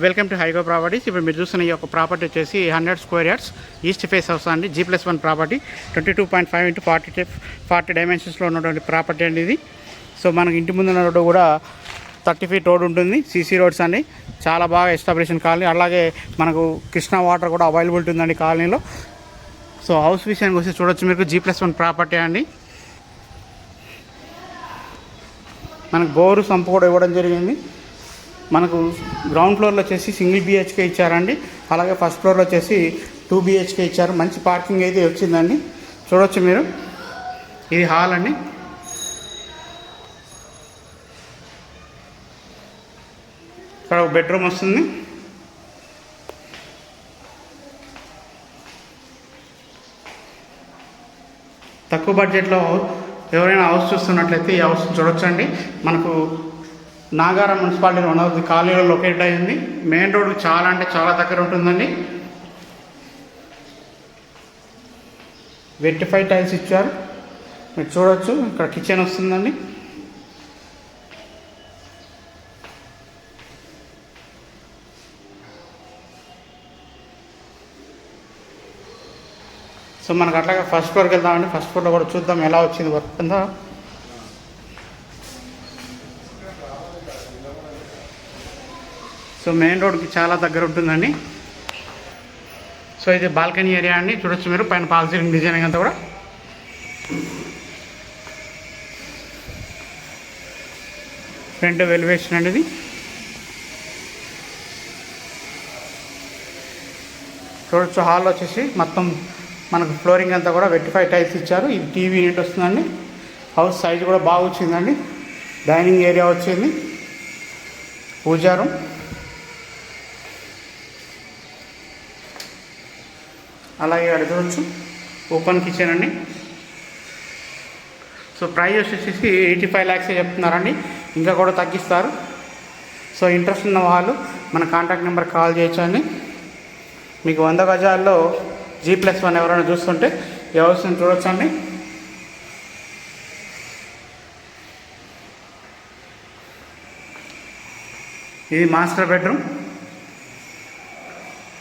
Welcome to హైగో properties. ఇప్పుడు మీరు చూస్తున్న ఈ యొక్క ప్రాపర్టీ వచ్చేసి 100 square yards east face house అండి. G+1 ప్రాపర్టీ 22.5 into 40 డైమెన్షన్స్లో ఉన్నటువంటి ప్రాపర్టీ అండి ఇది. సో మనకి ఇంటి ముందున్న రోడ్డు కూడా 30 feet రోడ్ ఉంటుంది. సీసీ రోడ్స్ అండి, చాలా బాగా ఎస్టాబ్లిషన్ కాలనీ. అలాగే మనకు కృష్ణా వాటర్ కూడా అవైలబిలిటీ ఉందండి కాలనీలో. సో హౌస్ విషయానికి వస్తే చూడొచ్చు మీకు G+1 ప్రాపర్టీ అండి. మనకు బోరు సంపు కూడా ఇవ్వడం జరిగింది. మనకు గ్రౌండ్ ఫ్లోర్లో వచ్చేసి సింగిల్ BHK ఇచ్చారండి. అలాగే ఫస్ట్ ఫ్లోర్లో వచ్చేసి 2 BHK ఇచ్చారు. మంచి పార్కింగ్ అయితే వచ్చిందండి. చూడొచ్చు మీరు, ఇది హాల్ అండి. ఇక్కడ ఒక బెడ్రూమ్ వస్తుంది. తక్కువ బడ్జెట్లో ఎవరైనా హౌస్ చూస్తున్నట్లయితే ఈ హౌస్ చూడొచ్చండి. మనకు Nagaram municipality one of the కాలనీలో లొకేట్ అయ్యింది. మెయిన్ రోడ్ చాలా అంటే చాలా దగ్గర ఉంటుందండి. వెట్టిఫై టైల్స్ ఇచ్చారు, మీరు చూడవచ్చు. ఇక్కడ కిచెన్ వస్తుందండి. సో మనకు అట్లాగే ఫస్ట్ ఫ్లోర్కి వెళ్దామండి. ఫస్ట్ ఫ్లోర్లో కూడా చూద్దాం ఎలా వచ్చింది వర్క్ అంతా. సో మెయిన్ రోడ్కి చాలా దగ్గర ఉంటుందండి. సో ఇది బాల్కనీ ఏరియా అండి. చూడొచ్చు మీరు, పైన పాల్ సీలింగ్ డిజైనింగ్ అంతా కూడా. ఫ్రంట్ ఎలివేషన్ అండి ఇది. చూడొచ్చు హాల్ వచ్చేసి మొత్తం మనకు ఫ్లోరింగ్ అంతా కూడా వెట్టిఫై టైల్స్ ఇచ్చారు. ఇది టీవీ యూనిట్ వస్తుందండి. హౌస్ సైజ్ కూడా బాగా వచ్చిందండి. డైనింగ్ ఏరియా వచ్చింది, పూజా రూమ్, అలాగే అక్కడ చూడొచ్చు ఓపెన్ కిచెన్ అండి. సో ప్రైస్ వచ్చేసి 85 lakhs చెప్తున్నారండి. ఇంకా కూడా తగ్గిస్తారు. సో ఇంట్రెస్ట్ ఉన్న వాళ్ళు మన కాంటాక్ట్ నెంబర్ కాల్ చేయొచ్చు అండి. మీకు 100 గజాల్లో G+1 ఎవరైనా చూస్తుంటే ఈ హౌస్ని చూడొచ్చండి. ఇది మాస్టర్ బెడ్రూమ్.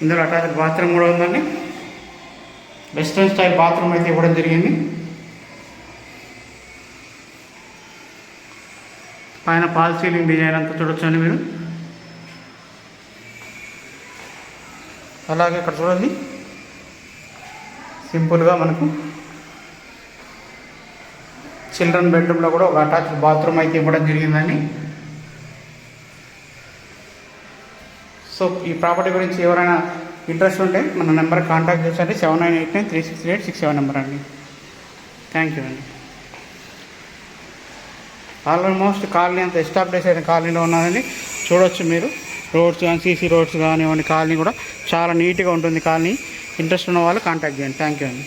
ఇందులో అటాచ్డ్ బాత్రూమ్ కూడా ఉందండి. వెస్ట్రన్ స్టైల్ బాత్రూమ్ అయితే ఇవ్వడం జరిగింది. పైన పాల్ సీలింగ్ డిజైన్ అంతా చూడొచ్చండి మీరు. అలాగే ఇక్కడ చూడండి, సింపుల్గా మనకు చిల్డ్రన్ బెడ్రూమ్లో కూడా ఒక అటాచ్డ్ బాత్రూమ్ అయితే ఇవ్వడం జరిగిందండి. సో ఈ ప్రాపర్టీ గురించి ఎవరైనా ఇంట్రెస్ట్ ఉంటే మన నెంబర్ కాంటాక్ట్ చేసండి. 7989363867 నెంబర్ అండి. థ్యాంక్ యూ అండి. ఆల్మోస్ట్ కాలనీ అంతా ఎస్టాబ్లిష్ అయిన కాలనీలో ఉన్నదండి. చూడొచ్చు మీరు, రోడ్స్ కానీ సీసీ రోడ్స్ కానివ్వండి, కాలనీ కూడా చాలా నీట్గా ఉంటుంది కాలనీ. ఇంట్రెస్ట్ ఉన్న వాళ్ళు కాంటాక్ట్ చేయండి. థ్యాంక్ యూ అండి.